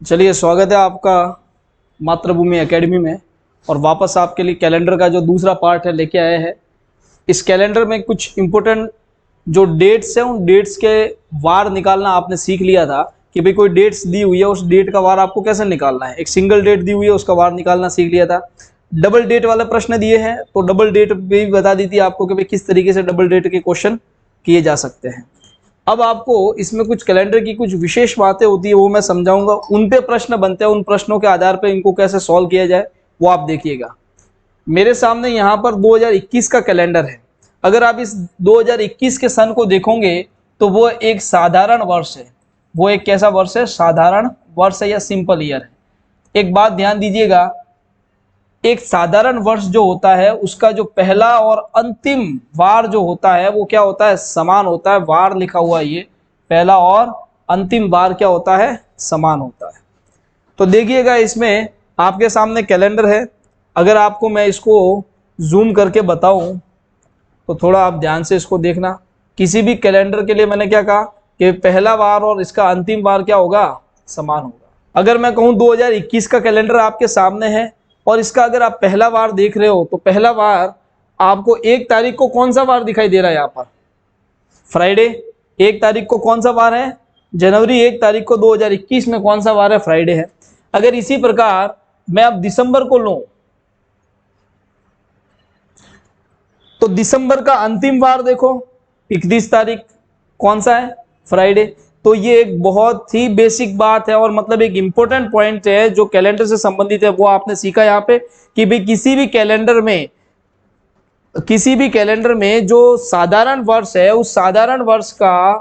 चलिए, स्वागत है आपका मातृभूमि एकेडमी में। और वापस आपके लिए कैलेंडर का जो दूसरा पार्ट है लेके आए हैं। इस कैलेंडर में कुछ इम्पोर्टेंट जो डेट्स हैं उन डेट्स के वार निकालना आपने सीख लिया था कि भाई कोई डेट्स दी हुई है, उस डेट का वार आपको कैसे निकालना है। एक सिंगल डेट दी हुई है, उसका वार निकालना सीख लिया था। डबल डेट वाले प्रश्न दिए हैं तो डबल डेट भी बता दी थी आपको कि भाई किस तरीके से डबल डेट के क्वेश्चन किए जा सकते हैं। अब आपको इसमें कुछ कैलेंडर की कुछ विशेष बातें होती है वो मैं समझाऊंगा, उन पे प्रश्न बनते हैं, उन प्रश्नों के आधार पे इनको कैसे सॉल्व किया जाए वो आप देखिएगा। मेरे सामने यहाँ पर 2021 का कैलेंडर है। अगर आप इस 2021 के सन को देखोगे तो वो एक साधारण वर्ष है। वो एक कैसा वर्ष है? साधारण वर्ष है या सिंपल ईयर है। एक बात ध्यान दीजिएगा, एक साधारण वर्ष जो होता है उसका जो पहला और अंतिम वार जो होता है वो क्या होता है? समान होता है। वार लिखा हुआ है, ये पहला और अंतिम वार क्या होता है? समान होता है। तो देखिएगा, इसमें आपके सामने कैलेंडर है। अगर आपको मैं इसको जूम करके बताऊं तो थोड़ा आप ध्यान से इसको देखना। किसी भी कैलेंडर के लिए मैंने क्या कहा कि पहला वार और इसका अंतिम वार क्या होगा? समान होगा। अगर मैं कहूं 2021 का कैलेंडर आपके सामने है और इसका अगर आप पहला वार देख रहे हो तो पहला वार आपको 1 तारीख को कौन सा वार दिखाई दे रहा है? यहाँ पर फ्राइडे। 1 तारीख को कौन सा वार है? जनवरी 1 तारीख को 2021 में कौन सा वार है? फ्राइडे है। अगर इसी प्रकार मैं अब दिसंबर को लूं तो दिसंबर का अंतिम वार देखो, 31 तारीख कौन सा है? फ्राइडे। तो ये एक बहुत ही बेसिक बात है और मतलब एक इंपॉर्टेंट पॉइंट है जो कैलेंडर से संबंधित है, वो आपने सीखा यहाँ पे कि भाई किसी भी कैलेंडर में जो साधारण वर्ष है उस साधारण वर्ष का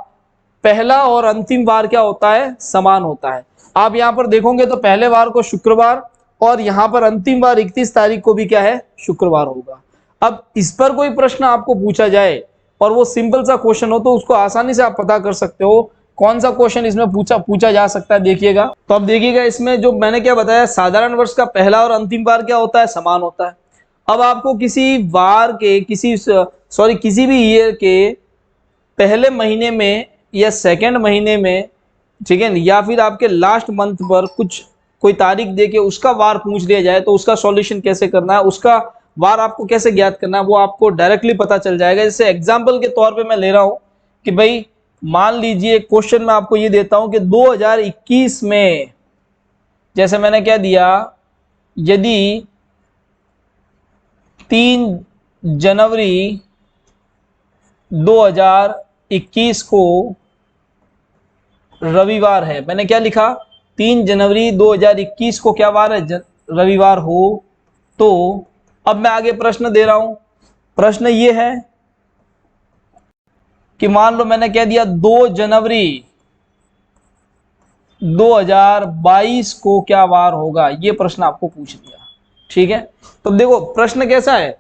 पहला और अंतिम वार क्या होता है? समान होता है। आप यहाँ पर देखोगे तो पहले वार को शुक्रवार और यहाँ पर अंतिम वार 31 तारीख को भी क्या है? शुक्रवार होगा। अब इस पर कोई प्रश्न आपको पूछा जाए और वो सिंपल सा क्वेश्चन हो तो उसको आसानी से आप पता कर सकते हो कौन सा क्वेश्चन इसमें पूछा जा सकता है। देखिएगा, तो अब देखिएगा, इसमें जो मैंने क्या बताया, साधारण वर्ष का पहला और अंतिम वार क्या होता है? समान होता है। अब आपको किसी वार के किसी भी ईयर के पहले महीने में या सेकेंड महीने में, ठीक है, या फिर आपके लास्ट मंथ पर कोई तारीख देके उसका वार पूछ लिया जाए तो उसका सॉल्यूशन कैसे करना है, उसका वार आपको कैसे ज्ञात करना है, वो आपको डायरेक्टली पता चल जाएगा। जैसे एग्जाम्पल के तौर पे मैं ले रहा हूं कि भाई मान लीजिए क्वेश्चन में आपको ये देता हूं कि 2021 में, जैसे मैंने क्या दिया, यदि 3 जनवरी 2021 को रविवार है, मैंने क्या लिखा? 3 जनवरी 2021 को क्या वार है? रविवार हो। तो अब मैं आगे प्रश्न दे रहा हूं। प्रश्न ये है कि मान लो मैंने कह दिया 2 जनवरी 2022 को क्या वार होगा? ये प्रश्न आपको पूछ दिया, ठीक है। तो देखो प्रश्न कैसा है,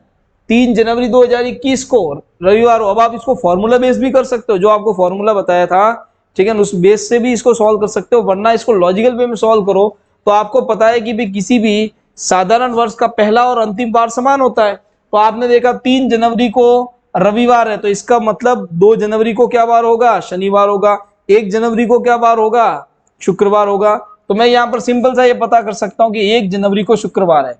3 जनवरी 2021 को रविवार हो। अब आप इसको फॉर्मूला बेस भी कर सकते हो, जो आपको फॉर्मूला बताया था, ठीक है, उस बेस से भी इसको सॉल्व कर सकते हो, वरना इसको लॉजिकल वे में सॉल्व करो तो आपको पता है कि भी किसी भी साधारण वर्ष का पहला और अंतिम वार समान होता है। तो आपने देखा 3 जनवरी को रविवार है तो इसका मतलब 2 जनवरी को क्या वार होगा? शनिवार होगा। 1 जनवरी को क्या वार होगा? शुक्रवार होगा। तो मैं यहाँ पर सिंपल सा ये पता कर सकता हूँ कि 1 जनवरी को शुक्रवार है।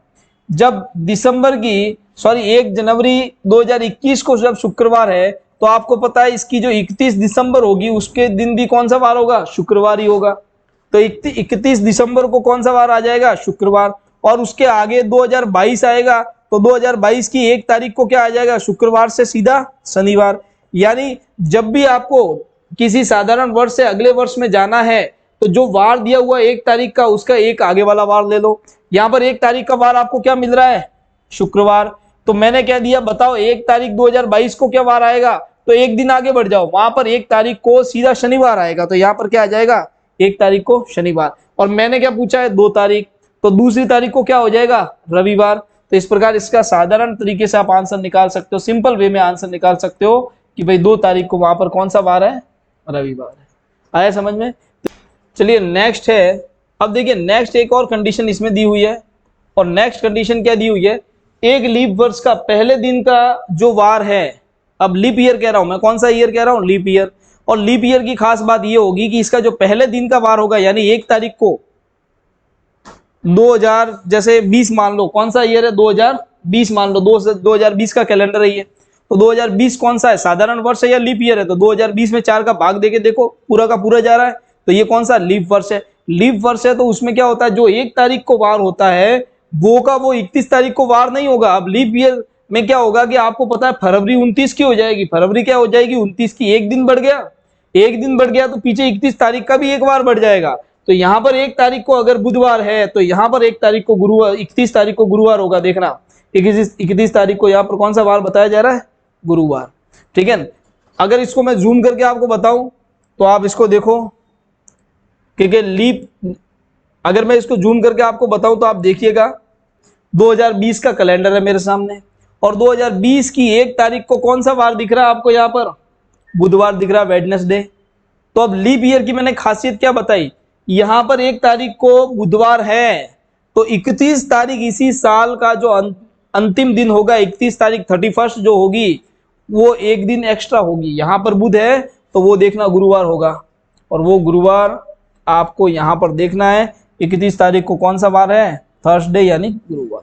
जब 1 जनवरी 2021 को जब शुक्रवार है तो आपको पता है इसकी जो 31 दिसंबर होगी उसके दिन भी कौन सा वार होगा? शुक्रवार ही होगा। तो 31 दिसंबर को कौन सा वार आ जाएगा? शुक्रवार। और उसके आगे 2022 आएगा तो 2022 की 1 तारीख को क्या आ जाएगा? शुक्रवार से सीधा शनिवार। यानी जब भी आपको किसी साधारण वर्ष से अगले वर्ष में जाना है तो जो वार दिया हुआ 1 तारीख का, उसका एक आगे वाला वार ले लो। यहाँ पर 1 तारीख का वार आपको क्या मिल रहा है? शुक्रवार। तो मैंने क्या दिया बताओ, 1 तारीख 2022 को क्या वार आएगा? तो एक दिन आगे बढ़ जाओ, वहां पर 1 तारीख को सीधा शनिवार आएगा, तो यहाँ पर क्या आ जाएगा? 1 तारीख को शनिवार। और मैंने क्या पूछा है? 2 तारीख, तो दूसरी तारीख को क्या हो जाएगा? रविवार। तो इस प्रकार इसका साधारण तरीके से आप आंसर निकाल सकते हो, सिंपल वे में आंसर निकाल सकते हो कि भाई 2 तारीख को वहां पर कौन सा वार है? रविवार है। आया समझ में? चलिए नेक्स्ट है। अब देखिए नेक्स्ट एक और कंडीशन इसमें दी हुई है, और नेक्स्ट कंडीशन क्या दी हुई है? एक लीप वर्ष का पहले दिन का जो वार है, अब लीप ईयर कह रहा हूं मैं, कौन सा ईयर कह रहा हूं? Leap year. और लीप ईयर की खास बात ये होगी कि इसका जो पहले दिन का वार होगा यानी 1 तारीख को, 2000 जैसे 20 मान लो, कौन सा ईयर है 2020 मान लो, 2020 का कैलेंडर है ये। तो 2020 कौन सा है, साधारण वर्ष है या लीप ईयर है? तो 2020 में 4 का भाग देके देखो, पूरा का पूरा जा रहा है, तो ये कौन सा लीप वर्ष है। लीप वर्ष है तो उसमें क्या होता है, जो 1 तारीख को वार होता है वो का वो 31 तारीख को वार नहीं होगा। अब लीप ईयर में क्या होगा कि आपको पता है फरवरी 29 की हो जाएगी, फरवरी क्या हो जाएगी 29 की, एक दिन बढ़ गया, एक दिन बढ़ गया तो पीछे 31 तारीख का भी एक बार बढ़ जाएगा। तो यहाँ पर 1 तारीख को अगर बुधवार है तो यहाँ पर 1 तारीख को गुरुवार, 31 तारीख को गुरुवार होगा। देखना 31 तारीख को यहाँ पर कौन सा वार बताया जा रहा है, गुरुवार। ठीक है, अगर इसको मैं जूम करके आपको बताऊं तो आप इसको देखो, क्योंकि लीप, अगर मैं इसको जूम करके आपको बताऊं तो आप देखिएगा 2020 का कैलेंडर है मेरे सामने, और 2020 की 1 तारीख को कौन सा वार दिख रहा है आपको, यहाँ पर बुधवार दिख रहा है, वेडनेसडे। तो अब लीप ईयर की मैंने खासियत क्या बताई, यहां पर 1 तारीख को बुधवार है तो 31 तारीख इसी साल का जो अंतिम दिन होगा, 31 तारीख 31 जो होगी वो एक दिन एक्स्ट्रा होगी। यहां पर बुध है तो वो देखना गुरुवार होगा, और वो गुरुवार आपको यहां पर देखना है 31 तारीख को कौन सा वार है, थर्सडे यानी गुरुवार।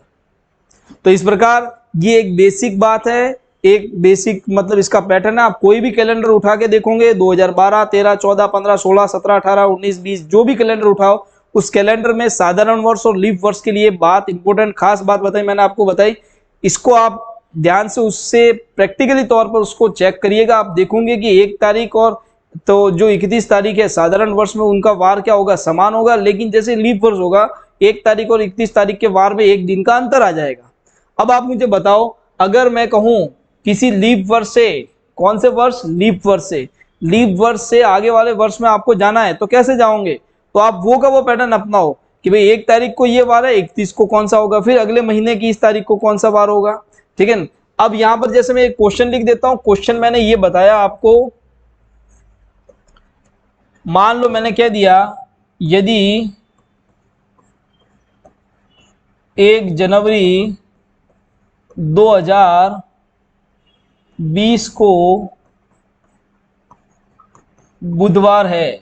तो इस प्रकार ये एक बेसिक बात है, एक बेसिक मतलब इसका पैटर्न है। आप कोई भी कैलेंडर उठा के देखोगे 2012, 13, 14, 15, 16, 17, 18, 19, 20 जो भी कैलेंडर उठाओ उस कैलेंडर में साधारण वर्ष और लीप वर्ष के लिए बात इंपॉर्टेंट खास बात बताई मैंने आपको बताई, इसको आप ध्यान से उससे प्रैक्टिकली तौर पर उसको चेक करिएगा। आप देखोगे कि 1 तारीख और तो जो 31 तारीख है साधारण वर्ष में उनका वार क्या होगा, समान होगा, लेकिन जैसे लीप वर्ष होगा 1 तारीख और 31 तारीख के वार में एक दिन का अंतर आ जाएगा। अब आप मुझे बताओ, अगर मैं कहूं किसी लीप वर्ष से, कौन से वर्ष, लीप वर्ष से, लीप वर्ष से आगे वाले वर्ष में आपको जाना है तो कैसे जाओगे, तो आप वो का वो पैटर्न अपनाओ कि भाई 1 तारीख को ये वार है, 31 को कौन सा होगा, फिर अगले महीने की इस तारीख को कौन सा वार होगा। ठीक है, अब यहां पर जैसे मैं एक क्वेश्चन लिख देता हूं, क्वेश्चन मैंने ये बताया आपको, मान लो मैंने कह दिया यदि 1 जनवरी 2020 को बुधवार है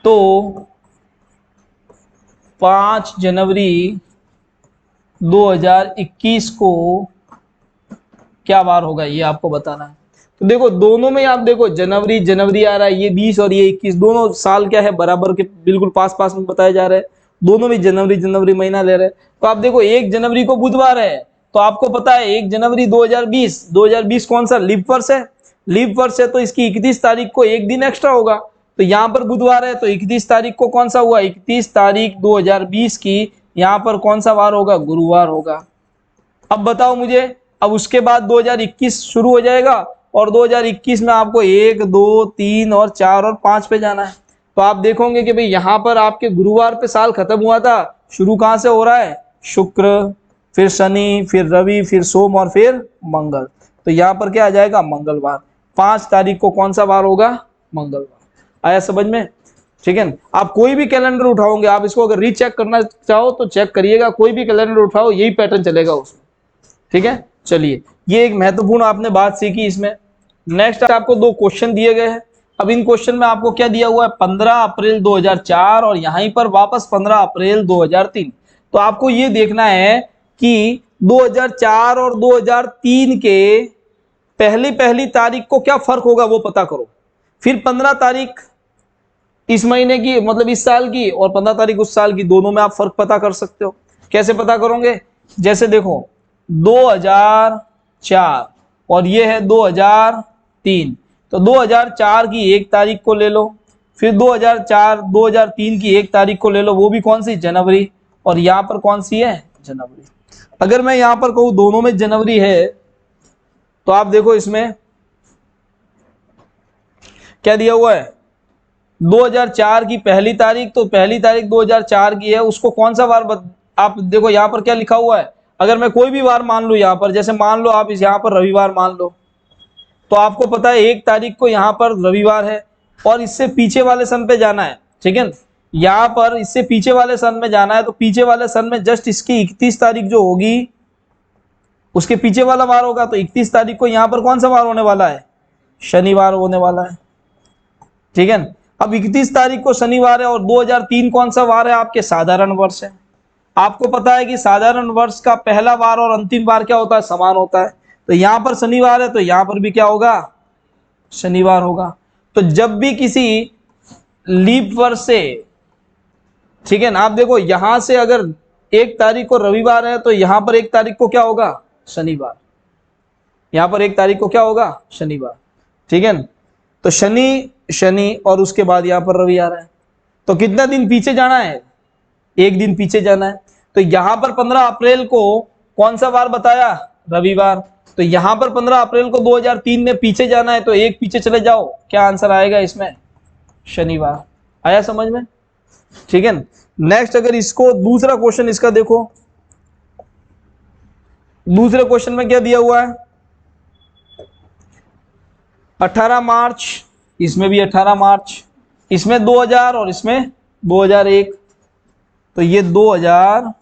तो 5 जनवरी 2021 को क्या वार होगा, ये आपको बताना है। तो देखो दोनों में आप देखो जनवरी जनवरी आ रहा है, ये 20 और ये 21, दोनों साल क्या है बराबर के बिल्कुल पास पास में बताए जा रहे हैं, दोनों में जनवरी जनवरी महीना ले रहे हैं। तो आप देखो 1 जनवरी को बुधवार है तो आपको पता है 1 जनवरी 2020 कौन सा लीप वर्ष है, लीप वर्ष है तो इसकी 31 तारीख को एक दिन एक्स्ट्रा होगा। तो यहाँ पर बुधवार है तो 31 तारीख को कौन सा हुआ, 31 तारीख 2020 की यहाँ पर कौन सा वार होगा, गुरुवार होगा। अब बताओ मुझे, अब उसके बाद 2021 शुरू हो जाएगा और 2021 में आपको 1, 2, 3 और 4 और 5 पे जाना है। तो आप देखोगे कि भाई यहाँ पर आपके गुरुवार पे साल खत्म हुआ था, शुरू कहाँ से हो रहा है, शुक्र, फिर शनि, फिर रवि, फिर सोम और फिर मंगल। तो यहाँ पर क्या आ जाएगा, मंगलवार। 5 तारीख को कौन सा वार होगा, मंगलवार। आया समझ में। ठीक है, आप कोई भी कैलेंडर उठाओगे, आप इसको अगर रीचेक करना चाहो तो चेक करिएगा, कोई भी कैलेंडर उठाओ यही पैटर्न चलेगा उसमें। ठीक है, चलिए ये एक महत्वपूर्ण आपने बात सीखी इसमें। नेक्स्ट आपको 2 क्वेश्चन दिए गए हैं। अब इन क्वेश्चन में आपको क्या दिया हुआ है, 15 अप्रैल 2004 और यहीं पर वापस 15 अप्रैल 2003। तो आपको ये देखना है कि 2004 और 2003 के पहली तारीख को क्या फर्क होगा वो पता करो, फिर 15 तारीख इस महीने की मतलब इस साल की और 15 तारीख उस साल की, दोनों में आप फर्क पता कर सकते हो। कैसे पता करोगे, जैसे देखो 2004 और ये है 2003, तो 2004 की 1 तारीख को ले लो, फिर 2003 की 1 तारीख को ले लो, वो भी कौन सी, जनवरी, और यहाँ पर कौन सी है, जनवरी। अगर मैं यहाँ पर कहूँ दोनों में जनवरी है तो आप देखो इसमें क्या दिया हुआ है, 2004 की पहली तारीख, तो पहली तारीख 2004 की है, उसको कौन सा वार आप देखो यहाँ पर क्या लिखा हुआ है। अगर मैं कोई भी वार मान लूं यहाँ पर, जैसे मान लो आप इस यहाँ पर रविवार मान लो, तो आपको पता है 1 तारीख को यहाँ पर रविवार है और इससे पीछे वाले सन पे जाना है। ठीक है, यहाँ पर इससे पीछे वाले सन में जाना है, तो पीछे वाले सन में जस्ट इसकी 31 तारीख जो होगी उसके पीछे वाला वार होगा। तो 31 तारीख को यहाँ पर कौन सा वार होने वाला है, शनिवार होने वाला है। ठीक है, अब 31 तारीख को शनिवार है और 2003 कौन सा वार है आपके? साधारण वर्ष है। आपको पता है कि साधारण वर्ष का पहला वार और अंतिम वार क्या होता है? समान होता है। तो यहां पर शनिवार है तो यहां पर भी क्या होगा? शनिवार होगा। तो जब भी किसी लीप वर्ष से, ठीक है ना, आप देखो यहां से अगर 1 तारीख को रविवार है तो यहां पर 1 तारीख को क्या होगा? शनिवार। यहां पर 1 तारीख को क्या होगा? शनिवार। ठीक है ना? तो शनि शनि और उसके बाद यहां पर रवि आ रहा है। तो कितना दिन पीछे जाना है? 1 दिन पीछे जाना है। तो यहां पर 15 अप्रैल को कौन सा वार बताया? रविवार। तो यहां पर 15 अप्रैल को 2003 में पीछे जाना है तो 1 पीछे चले जाओ, क्या आंसर आएगा इसमें? शनिवार। आया समझ में? ठीक है। नेक्स्ट अगर इसको दूसरा क्वेश्चन इसका देखो, दूसरे क्वेश्चन में क्या दिया हुआ है? 18 मार्च, इसमें भी 18 मार्च, इसमें 2000 और इसमें 2001। तो ये 2000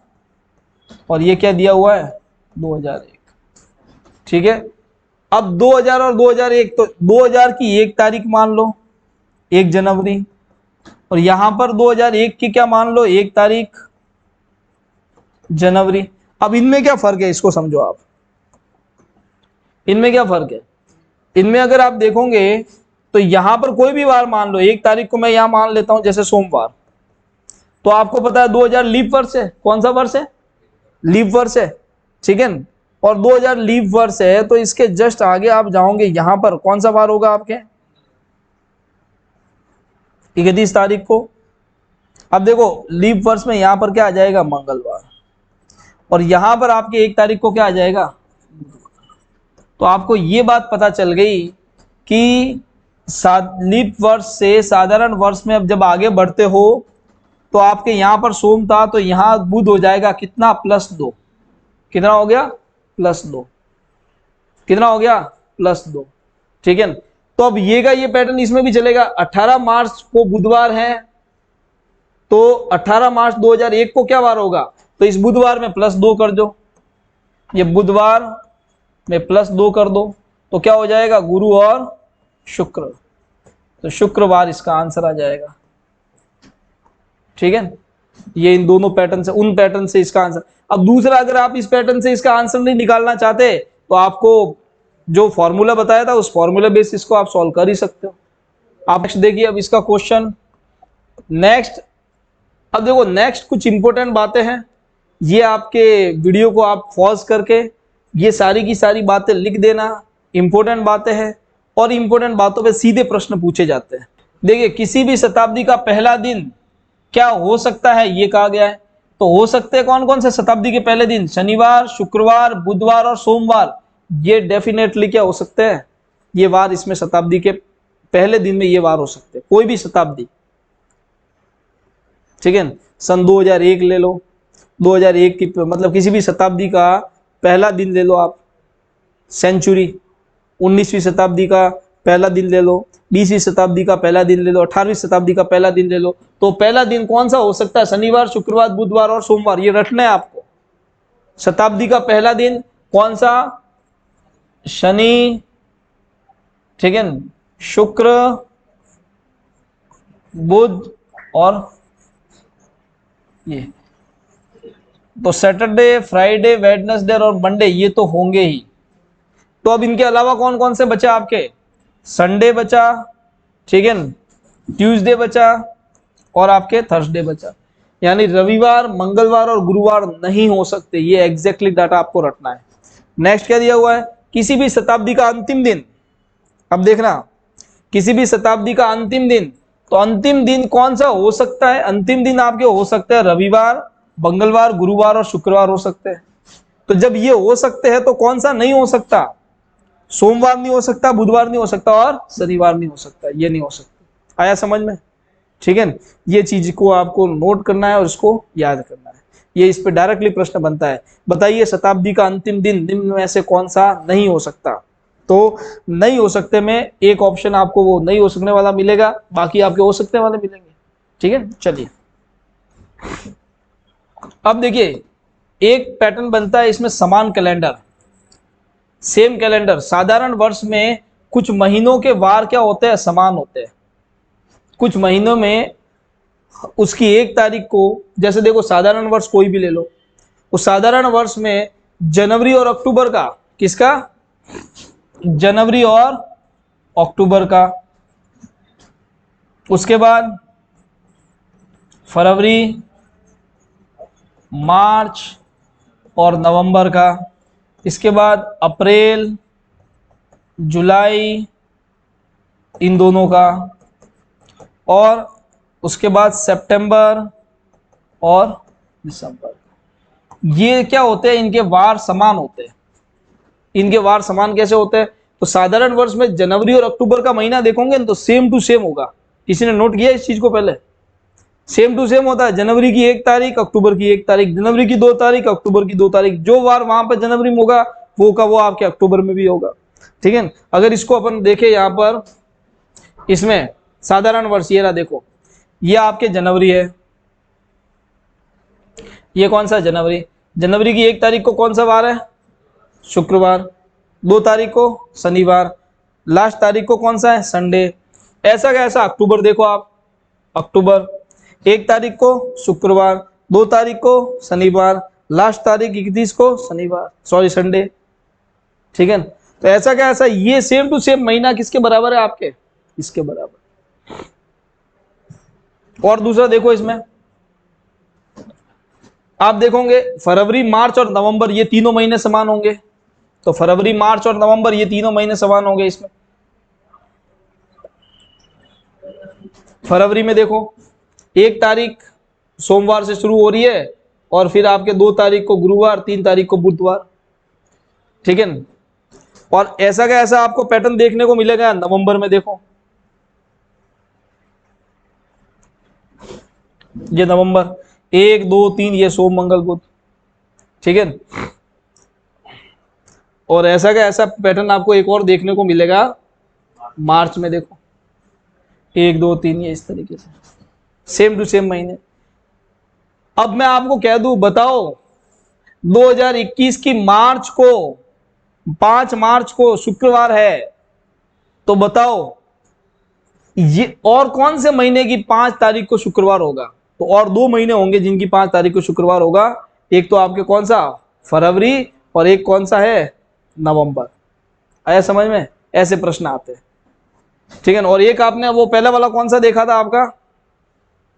और ये क्या दिया हुआ है? 2001। ठीक है। अब 2000 और 2001, तो 2000 की 1 तारीख मान लो, 1 जनवरी, और यहां पर 2001 की क्या मान लो? 1 तारीख जनवरी। अब इनमें क्या फर्क है इसको समझो आप। इनमें क्या फर्क है? इनमें अगर आप देखोगे तो यहां पर कोई भी वार मान लो, 1 तारीख को मैं यहां मान लेता हूं जैसे सोमवार, तो आपको पता है 2000 लीप वर्ष है। कौन सा वर्ष है? लीप वर्ष है। ठीक है। और 2000 लीप वर्ष है तो इसके जस्ट आगे आप जाओगे, यहां पर कौन सा वार होगा आपके? 31 तारीख को। अब देखो लीप वर्ष में यहां पर क्या आ जाएगा? मंगलवार। और यहां पर आपके 1 तारीख को क्या आ जाएगा? तो आपको ये बात पता चल गई कि लीप वर्ष से साधारण वर्ष में अब जब आगे बढ़ते हो तो आपके यहां पर सोम था तो यहां बुध हो जाएगा कितना? +2। कितना हो गया? +2। कितना हो गया? +2। ठीक है। तो अब ये का ये पैटर्न इसमें भी चलेगा। 18 मार्च को बुधवार है तो 18 मार्च 2001 को क्या वार होगा? तो इस बुधवार में +2 कर दो, ये बुधवार में +2 कर दो, तो क्या हो जाएगा? गुरु और शुक्र। तो शुक्रवार इसका आंसर आ जाएगा। ठीक है। ये इन दोनों पैटर्न से, उन पैटर्न से इसका आंसर। अब दूसरा, अगर आप इस पैटर्न से इसका आंसर नहीं निकालना चाहते तो आपको जो फॉर्मूला बताया था उस फॉर्मूला बेसिस को आप सॉल्व कर ही सकते हो। आप नेक्स्ट देखिए अब इसका क्वेश्चन। नेक्स्ट, अब देखो नेक्स्ट कुछ इंपॉर्टेंट बातें हैं, ये आपके वीडियो को आप पॉज करके ये सारी की सारी बातें लिख देना। इंपॉर्टेंट बातें हैं और इंपॉर्टेंट बातों पे सीधे प्रश्न पूछे जाते हैं। देखिए किसी भी शताब्दी का पहला दिन क्या हो सकता है ये कहा गया है। तो हो सकते हैं कौन कौन से शताब्दी के पहले दिन? शनिवार, शुक्रवार, बुधवार और सोमवार। ये डेफिनेटली क्या हो सकते हैं? ये वार इसमें शताब्दी के पहले दिन में ये वार हो सकते हैं, कोई भी शताब्दी। ठीक है। सन 2001 ले लो, 2001 की मतलब किसी भी शताब्दी का पहला दिन ले लो आप। सेंचुरी 19वीं शताब्दी का पहला दिन ले लो, 20वीं शताब्दी का पहला दिन ले लो, 18वीं शताब्दी का पहला दिन ले लो। तो पहला दिन कौन सा हो सकता है? शनिवार, शुक्रवार, बुधवार और सोमवार। ये रटना है आपको। शताब्दी का पहला दिन कौन सा? शनि, ठीक है, शुक्र, बुध और ये। तो सैटरडे, फ्राइडे, वेडनेसडे और मंडे ये तो होंगे ही। तो अब इनके अलावा कौन कौन से बचा आपके? संडे बचा, ठीक है, ट्यूसडे बचा और आपके थर्सडे बचा। यानी रविवार, मंगलवार और गुरुवार नहीं हो सकते। ये एग्जैक्टली डाटा आपको रखना है। नेक्स्ट क्या दिया हुआ है? किसी भी शताब्दी का अंतिम दिन। अब देखना, किसी भी शताब्दी का अंतिम दिन, तो अंतिम दिन कौन सा हो सकता है? अंतिम दिन आपके हो सकते हैं रविवार, मंगलवार, गुरुवार और शुक्रवार हो सकते हैं। तो जब ये हो सकते हैं तो कौन सा नहीं हो सकता? सोमवार नहीं हो सकता, बुधवार नहीं हो सकता और शनिवार नहीं हो सकता। ये नहीं हो सकता। आया समझ में? ठीक है। ये चीज को आपको नोट करना है और इसको याद करना है। ये इस पे डायरेक्टली प्रश्न बनता है, बताइए शताब्दी का अंतिम दिन निम्न में से कौन सा नहीं हो सकता? तो नहीं हो सकते में एक ऑप्शन आपको वो नहीं हो सकने वाला मिलेगा, बाकी आपके हो सकने वाले मिलेंगे। ठीक है। चलिए अब देखिए, एक पैटर्न बनता है इसमें समान कैलेंडर, सेम कैलेंडर। साधारण वर्ष में कुछ महीनों के वार क्या होते हैं? समान होते हैं। कुछ महीनों में उसकी 1 तारीख को, जैसे देखो साधारण वर्ष कोई भी ले लो, उस साधारण वर्ष में जनवरी और अक्टूबर का, किसका, जनवरी और अक्टूबर का, उसके बाद फरवरी, मार्च और नवंबर का, इसके बाद अप्रैल, जुलाई, इन दोनों का, और उसके बाद सितंबर और दिसंबर। ये क्या होते हैं, इनके वार समान होते हैं। इनके वार समान कैसे होते हैं, तो साधारण वर्ष में जनवरी और अक्टूबर का महीना देखोगे तो सेम टू सेम होगा। किसी ने नोट किया इस चीज को, पहले सेम टू सेम होता है। जनवरी की 1 तारीख, अक्टूबर की 1 तारीख, जनवरी की 2 तारीख, अक्टूबर की 2 तारीख। जो वार वहां पर जनवरी में होगा वो का वो आपके अक्टूबर में भी होगा। ठीक है। अगर इसको अपन देखें यहाँ पर, इसमें साधारण वर्ष ये रहा, देखो ये आपके जनवरी है, ये कौन सा जनवरी, जनवरी की 1 तारीख को कौन सा वार है, शुक्रवार, 2 तारीख को शनिवार, लास्ट तारीख को कौन सा है, संडे। ऐसा कैसा अक्टूबर देखो आप, अक्टूबर 1 तारीख को शुक्रवार, 2 तारीख को शनिवार, लास्ट तारीख 31 को शनिवार, सॉरी संडे। ठीक है। तो ऐसा क्या, ऐसा ये सेम टू सेम महीना किसके बराबर है, आपके, इसके बराबर। और दूसरा देखो, इसमें आप देखोगे फरवरी, मार्च और नवंबर ये तीनों महीने समान होंगे। तो फरवरी, मार्च और नवंबर ये तीनों महीने समान होंगे। इसमें फरवरी में देखो 1 तारीख सोमवार से शुरू हो रही है, और फिर आपके 2 तारीख को गुरुवार, 3 तारीख को बुधवार। ठीक है। और ऐसा का ऐसा आपको पैटर्न देखने को मिलेगा नवंबर में। देखो ये नवंबर 1, 2, 3 ये सोम, मंगल, बुध। ठीक है। और ऐसा का ऐसा पैटर्न आपको एक और देखने को मिलेगा मार्च में। देखो 1, 2, 3 ये इस तरीके से सेम टू सेम महीने। अब मैं आपको कह दूं, बताओ 2021 की मार्च को, 5 मार्च को शुक्रवार है, तो बताओ ये और कौन से महीने की 5 तारीख को शुक्रवार होगा। तो और 2 महीने होंगे जिनकी 5 तारीख को शुक्रवार होगा। एक तो आपके कौन सा, फरवरी, और एक कौन सा है, नवंबर। आया समझ में, ऐसे प्रश्न आते हैं। ठीक है। और एक आपने वो पहला वाला कौन सा देखा था आपका,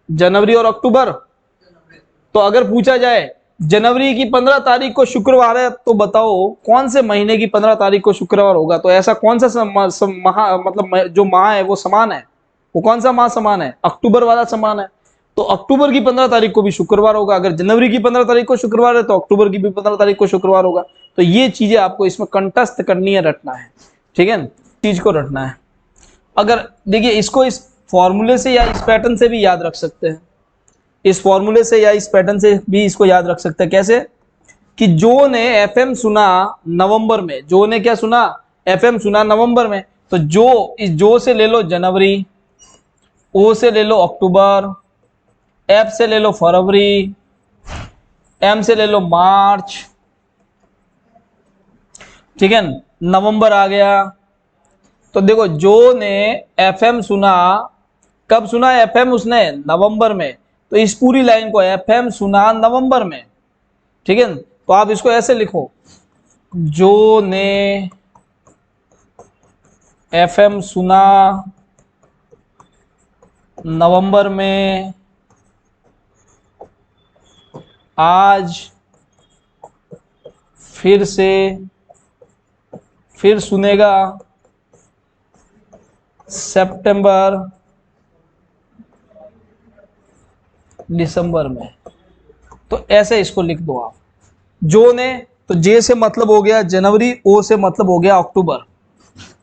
जनवरी और अक्टूबर। तो अगर पूछा जाए जनवरी की 15 तारीख को शुक्रवार है, तो बताओ कौन से महीने की 15 तारीख को शुक्रवार होगा। तो ऐसा कौन सा माह, मतलब जो माह है वो समान है, वो कौन सा माह समान है, अक्टूबर वाला समान है। तो अक्टूबर की 15 तारीख को भी शुक्रवार होगा। अगर जनवरी की 15 तारीख को शुक्रवार है तो अक्टूबर की भी 15 तारीख को शुक्रवार होगा। तो ये चीजें आपको इसमें कंठस्थ करनी है, रटना है। ठीक है, चीज को रटना है। अगर देखिए इसको इस फॉर्मूले से या इस पैटर्न से भी याद रख सकते हैं, इस फॉर्मूले से या इस पैटर्न से भी इसको याद रख सकते हैं। कैसे, कि जो ने एफएम सुना नवंबर में, जो ने क्या सुना, एफएम सुना नवंबर में, तो जो, इस जो से ले लो जनवरी, ओ से ले लो अक्टूबर, एफ से ले लो फरवरी, एम से ले लो मार्च। ठीक है, नवंबर आ गया। तो देखो जो ने एफएम सुना, कब सुना एफएम उसने, नवंबर में। तो इस पूरी लाइन को एफएम सुना नवंबर में। ठीक है, तो आप इसको ऐसे लिखो, जो ने एफएम सुना नवंबर में, आज फिर सुनेगा सितंबर दिसंबर में। तो ऐसे इसको लिख दो आप। जो ने, तो जे से मतलब हो गया जनवरी, ओ से मतलब हो गया अक्टूबर,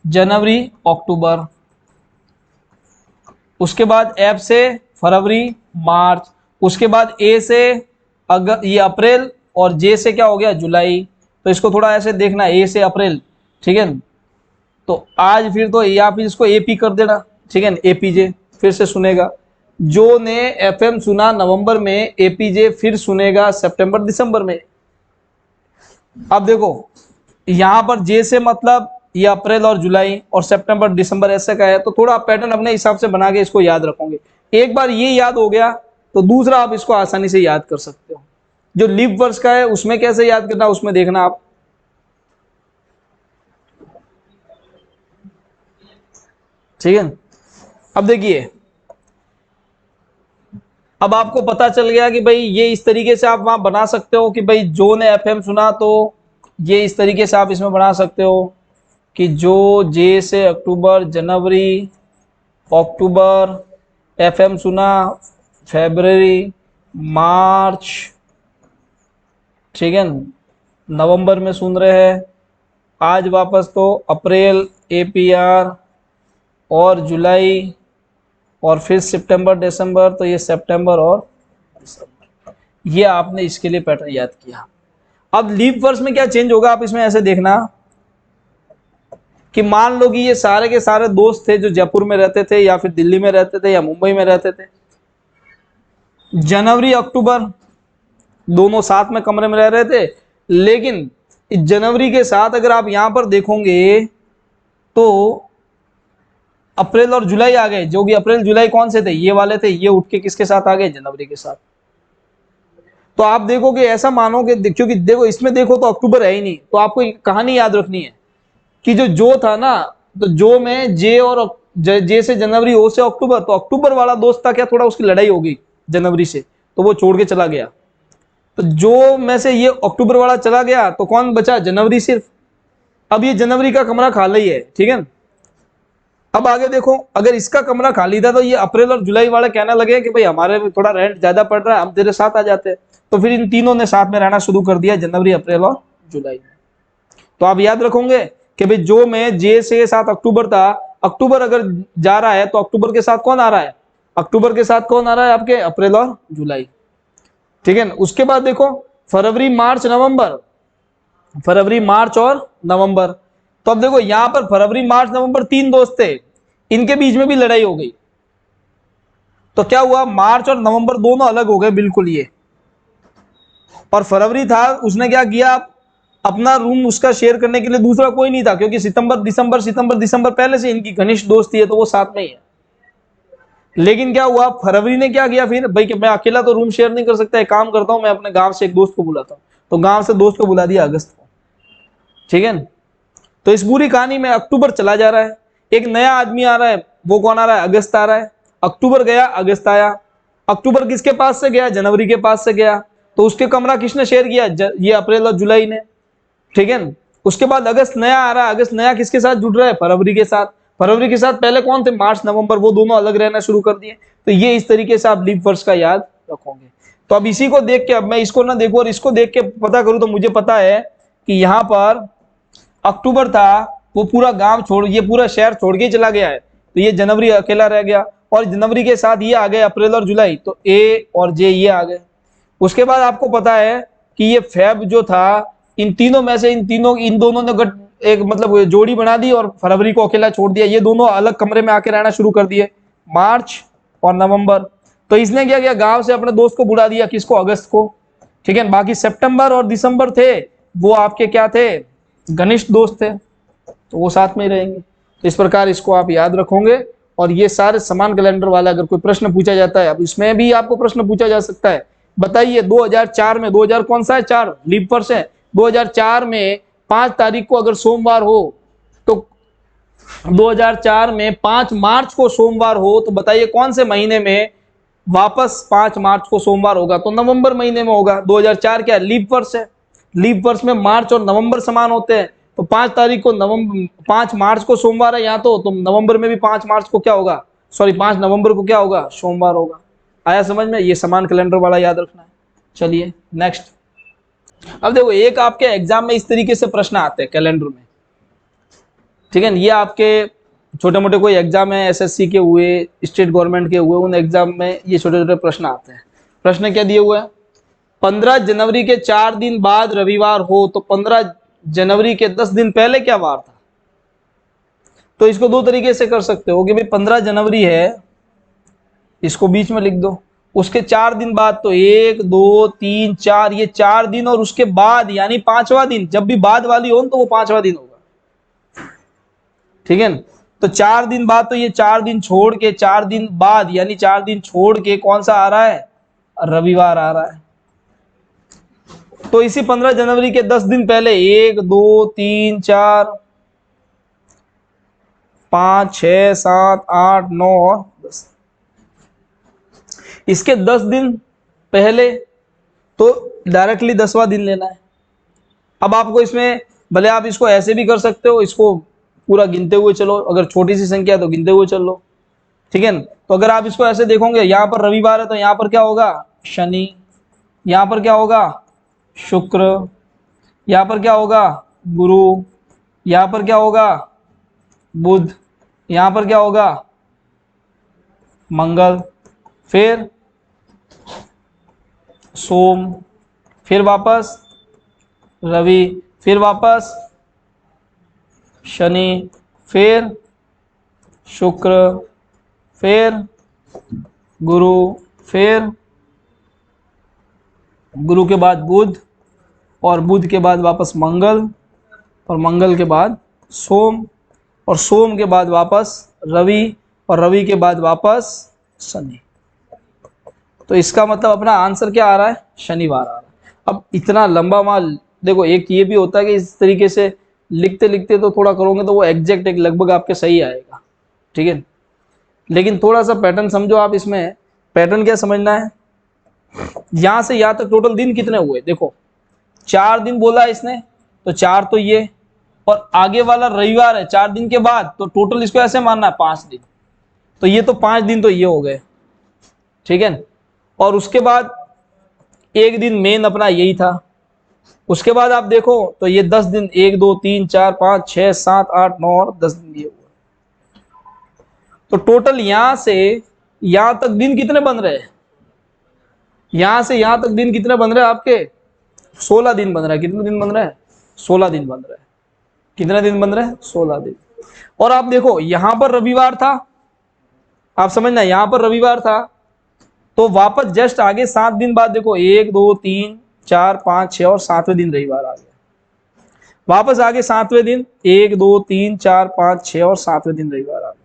जनवरी अक्टूबर। उसके बाद एफ से फरवरी मार्च, उसके बाद ए से ये अप्रैल, और जे से क्या हो गया जुलाई। तो इसको थोड़ा ऐसे देखना, ए से अप्रैल। ठीक है, तो आज फिर तो या फिर इसको एपी कर देना। ठीक है, एपीजे फिर से सुनेगा। जो ने एफएम सुना नवंबर में, एपीजे फिर सुनेगा सितंबर दिसंबर में। अब देखो यहां पर जे से मतलब ये अप्रैल और जुलाई, और सितंबर दिसंबर ऐसे का है, तो थोड़ा आप पैटर्न अपने हिसाब से बना के इसको याद रखोगे। एक बार ये याद हो गया तो दूसरा आप इसको आसानी से याद कर सकते हो। जो लीप वर्ष का है उसमें कैसे याद करना, उसमें देखना आप। ठीक है, अब देखिए, अब आपको पता चल गया कि भाई ये इस तरीके से आप वहां बना सकते हो कि भाई जो ने एफएम सुना, तो ये इस तरीके से आप इसमें बना सकते हो कि जो जे से अक्टूबर, जनवरी, अक्टूबर, एफएम सुना, फरवरी, मार्च, ठीक है, नवंबर में सुन रहे हैं, आज वापस तो अप्रैल, एपीआर, और जुलाई, और फिर सितंबर, दिसंबर, तो ये सितंबर और दिसंबर। ये आपने इसके लिए पैटर्न याद किया। अब लीप वर्ष में क्या चेंज होगा, आप इसमें ऐसे देखना कि मान लो कि ये सारे के सारे दोस्त थे जो जयपुर में रहते थे या फिर दिल्ली में रहते थे या मुंबई में रहते थे। जनवरी अक्टूबर दोनों साथ में कमरे में रह रहे थे, लेकिन जनवरी के साथ अगर आप यहां पर देखोगे तो अप्रैल और जुलाई आ गए, जो कि अप्रैल जुलाई कौन से थे, ये वाले थे, ये उठ के किसके साथ आ गए, जनवरी के साथ। तो आप देखोगे, ऐसा मानोगे, क्योंकि देखो इसमें देखो तो अक्टूबर है ही नहीं, तो आपको एक कहानी याद रखनी है कि जो था ना, तो जो में जे और जे से जनवरी, ओ से अक्टूबर, तो अक्टूबर वाला दोस्त था क्या, थोड़ा उसकी लड़ाई हो गई जनवरी से, तो वो छोड़ के चला गया। तो जो में से ये अक्टूबर वाला चला गया तो कौन बचा, जनवरी सिर्फ। अब ये जनवरी का कमरा खाली है, ठीक है। अब आगे देखो, अगर इसका कमरा खाली था तो ये अप्रैल और जुलाई वाले कहने लगे कि भाई हमारे में थोड़ा रेंट ज्यादा पड़ रहा है, हम तेरे साथ आ जाते हैं। तो फिर इन तीनों ने साथ में रहना शुरू कर दिया, जनवरी, अप्रैल और जुलाई में। तो आप याद रखोगे कि भाई जो में जे से साथ अक्टूबर था, अक्टूबर अगर जा रहा है तो अक्टूबर के साथ कौन आ रहा है, अक्टूबर के साथ कौन आ रहा है आपके, अप्रैल और जुलाई, ठीक है। उसके बाद देखो फरवरी, मार्च, नवंबर, फरवरी, मार्च और नवंबर। तो अब देखो यहां पर फरवरी, मार्च, नवंबर तीन दोस्त थे, इनके बीच में भी लड़ाई हो गई। तो क्या हुआ, मार्च और नवंबर दोनों अलग हो गए बिल्कुल ये। और फरवरी था, उसने क्या किया, अपना रूम उसका शेयर करने के लिए दूसरा कोई नहीं था, क्योंकि सितंबर दिसंबर, सितंबर दिसंबर पहले से इनकी घनिष्ठ दोस्ती है, तो वो साथ में ही है। लेकिन क्या हुआ, फरवरी ने क्या किया फिर, भाई कि मैं अकेला तो रूम शेयर नहीं कर सकता, एक काम करता हूं, मैं अपने गांव से एक दोस्त को बुलाता हूं। तो गांव से दोस्त को बुला दिया अगस्त को, ठीक है। तो इस पूरी कहानी में अक्टूबर चला जा रहा है, एक नया आदमी आ रहा है, वो कौन आ रहा है, अगस्त आ रहा है। अक्टूबर गया, अगस्त आया। अक्टूबर किसके पास से गया, जनवरी के पास से गया। तो उसके कमरा किसने शेयर किया, ये अप्रैल और जुलाई ने, ठीक है। उसके बाद अगस्त नया आ रहा है, अगस्त नया किसके साथ जुड़ रहा है, फरवरी के साथ। फरवरी के साथ पहले कौन थे, मार्च, नवंबर, वो दोनों अलग रहना शुरू कर दिए। तो ये इस तरीके से आप लीप वर्ष का याद रखोगे। तो अब इसी को देख के, अब मैं इसको ना देखूं और इसको देख के पता करूं, तो मुझे पता है कि यहां पर अक्टूबर था, वो पूरा गांव छोड़, ये पूरा शहर छोड़ के चला गया है, तो ये जनवरी अकेला रह गया। और जनवरी के साथ ये आ गए अप्रैल और जुलाई, तो ए और जे ये आ गए। उसके बाद आपको पता है कि ये फेब जो था, इन तीनों में से इन दोनों ने एक मतलब जोड़ी बना दी और फरवरी को अकेला छोड़ दिया। ये दोनों अलग कमरे में आके रहना शुरू कर दिए, मार्च और नवंबर। तो इसने क्या किया, गांव से अपने दोस्त को बुला दिया, किसको, अगस्त को, ठीक है। बाकी सितंबर और दिसंबर थे, वो आपके क्या थे, घनिष्ठ दोस्त थे, तो वो साथ में ही रहेंगे। तो इस प्रकार इसको आप याद रखोगे। और ये सारे समान कैलेंडर वाला अगर कोई प्रश्न पूछा जाता है, अब इसमें भी आपको प्रश्न पूछा जा सकता है, बताइए 2004 में, 2000 कौन सा है, 4 लीप वर्ष है, 2004 में 5 तारीख को अगर सोमवार हो, तो 2004 में 5 मार्च को सोमवार हो, तो बताइए कौन से महीने में वापस 5 मार्च को सोमवार होगा, तो नवंबर महीने में होगा। 2004 क्या लीप वर्ष है, लीप वर्ष में मार्च और नवंबर समान होते हैं। तो 5 तारीख को 5 मार्च को सोमवार है यहाँ, तो नवंबर में भी 5 मार्च को क्या होगा, सॉरी 5 नवंबर को क्या होगा, सोमवार होगा। आया समझ में, ये समान कैलेंडर वाला याद रखना है। चलिए नेक्स्ट। अब देखो एक आपके एग्जाम में इस तरीके से प्रश्न आते हैं कैलेंडर में, ठीक है। ये आपके छोटे मोटे कोई एग्जाम है, एसएससी के हुए, स्टेट गवर्नमेंट के हुए, उन एग्जाम में ये छोटे छोटे प्रश्न आते हैं। प्रश्न क्या दिए हुए हैं, 15 जनवरी के 4 दिन बाद रविवार हो, तो 15 जनवरी के 10 दिन पहले क्या वार था। तो इसको दो तरीके से कर सकते हो कि भाई 15 जनवरी है, इसको बीच में लिख दो, उसके 4 दिन बाद, तो 1 2 3 4, ये 4 दिन, और उसके बाद यानी 5वां दिन, जब भी बाद वाली हो तो वो 5वां दिन होगा। ठीक है। तो 4 दिन बाद, तो ये 4 दिन छोड़ के 4 दिन बाद यानी 4 दिन छोड़ के कौन सा आ रहा है, रविवार आ रहा है। तो इसी 15 जनवरी के 10 दिन पहले 1 2 3 4 5 6 7 8 9 और 10, इसके 10 दिन पहले तो डायरेक्टली 10वां दिन लेना है। अब आपको इसमें भले आप इसको ऐसे भी कर सकते हो, इसको पूरा गिनते हुए चलो, अगर छोटी सी संख्या है तो गिनते हुए चल लो, ठीक है। तो अगर आप इसको ऐसे देखोगे, यहां पर रविवार है तो यहां पर क्या होगा, शनि, यहां पर क्या होगा, शुक्र, यहां पर क्या होगा, गुरु, यहां पर क्या होगा, बुध, यहां पर क्या होगा, मंगल, फिर सोम, फिर वापस रवि, फिर वापस शनि, फिर शुक्र, फिर गुरु, फिर गुरु के बाद बुध, और बुध के बाद वापस मंगल, और मंगल के बाद सोम, और सोम के बाद वापस रवि, और रवि के बाद वापस शनि। तो इसका मतलब अपना आंसर क्या आ रहा है, शनिवार आ रहा है। अब इतना लंबा माल देखो, एक ये भी होता है कि इस तरीके से लिखते लिखते तो थोड़ा करोगे तो वो एग्जैक्ट एक लगभग आपके सही आएगा, ठीक है। लेकिन थोड़ा सा पैटर्न समझो आप इसमें। पैटर्न क्या समझना है, यहां से यहां तक टोटल दिन कितने हुए, देखो 4 दिन बोला इसने, तो 4 तो ये, और आगे वाला रविवार है 4 दिन के बाद, तो टोटल इसको ऐसे मानना है 5 दिन, तो ये तो 5 दिन तो ये हो गए, ठीक है। और उसके बाद एक दिन मेन अपना यही था, उसके बाद आप देखो तो ये 10 दिन, 1 2 3 4 5 6 7 8 9 और 10 दिन ये हुए। तो टोटल यहां से यहां तक दिन कितने बन रहे हैं, यहां से यहां तक दिन कितने बन रहे हैं आपके, 16 दिन बन रहा है। कितने दिन बन रहे हैं, 16 दिन बन रहे हैं। कितने दिन बन रहे हैं, 16 दिन। और आप देखो यहां पर रविवार था, आप समझना यहां पर रविवार था, तो वापस जस्ट आगे 7 दिन बाद देखो 1 2 3 4 5 6 और 7वें दिन रविवार आ गया। वापस आगे 7वें दिन 1 2 3 4 5 6 और 7वें दिन रविवार आ गया।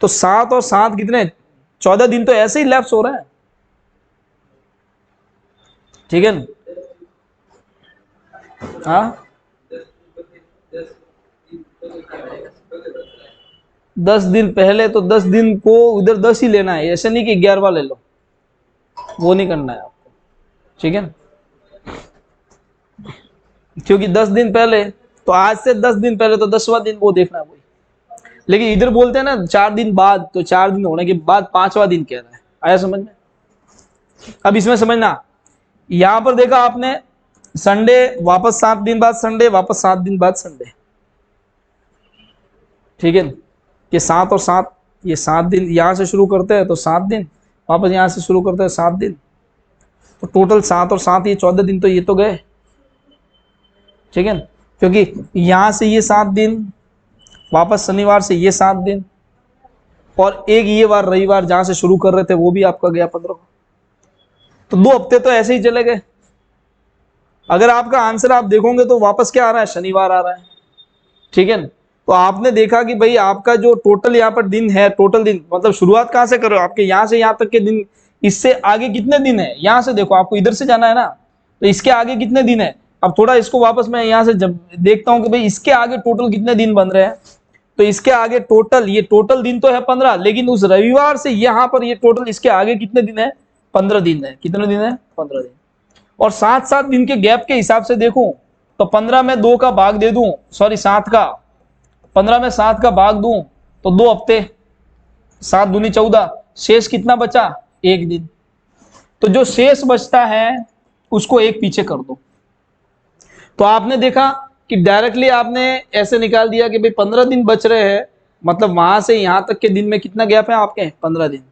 तो 7 और 7 कितने, 14 दिन तो ऐसे ही लैप्स हो रहे हैं, ठीक है। हाँ 10 दिन पहले, तो 10 दिन को उधर 10 ही लेना है, ऐसे नहीं कि 11वां ले लो, वो नहीं करना है आपको, ठीक है। क्योंकि 10 दिन पहले, तो आज से 10 दिन पहले तो 10वां दिन वो देखना है वही। लेकिन इधर बोलते हैं ना 4 दिन बाद, तो 4 दिन होने के बाद 5वां दिन कह रहा है, आया समझ में। अब इसमें समझना, यहां पर देखा आपने संडे, वापस 7 दिन बाद संडे, वापस 7 दिन बाद संडे, ठीक है। ये 7 और 7, ये 7 दिन यहां से शुरू करते हैं तो 7 दिन, वापस यहां से शुरू करते हैं 7 दिन, तो टोटल 7 और 7 ये 14 दिन तो ये तो गए, ठीक है। क्योंकि यहां से ये 7 दिन, वापस शनिवार से ये 7 दिन, और एक ये बार रविवार जहां से शुरू कर रहे थे वो भी आपका गया 15। तो 2 हफ्ते तो ऐसे ही चले गए। अगर आपका आंसर आप देखोगे तो वापस क्या आ रहा है, शनिवार आ रहा है, ठीक है। तो आपने देखा कि भाई आपका जो टोटल यहाँ पर दिन है, टोटल दिन मतलब शुरुआत कहां से करो, आपके यहां से यहां तक के दिन, इससे आगे कितने दिन है, यहां से देखो, आपको इधर से जाना है ना, तो इसके आगे कितने दिन है। अब थोड़ा इसको वापस मैं यहां से जब देखता हूं कि भाई इसके आगे टोटल कितने दिन बन रहे हैं, तो इसके आगे टोटल, ये टोटल दिन तो है 15, लेकिन उस रविवार से यहां पर ये टोटल इसके आगे कितने दिन है, 15 दिन है। कितने दिन है, 15 दिन। और 7-7 दिन के गैप के हिसाब से देखूं तो 15 में 2 का भाग दे दूं, सॉरी 7 का, 15 में 7 का भाग दूं तो 2 हफ्ते, 7 दूनी 14, शेष कितना बचा, 1 दिन। तो जो शेष बचता है उसको एक पीछे कर दो। तो आपने देखा कि डायरेक्टली आपने ऐसे निकाल दिया कि भाई 15 दिन बच रहे हैं, मतलब वहां से यहां तक के दिन में कितना गैप है आपके, 15 दिन।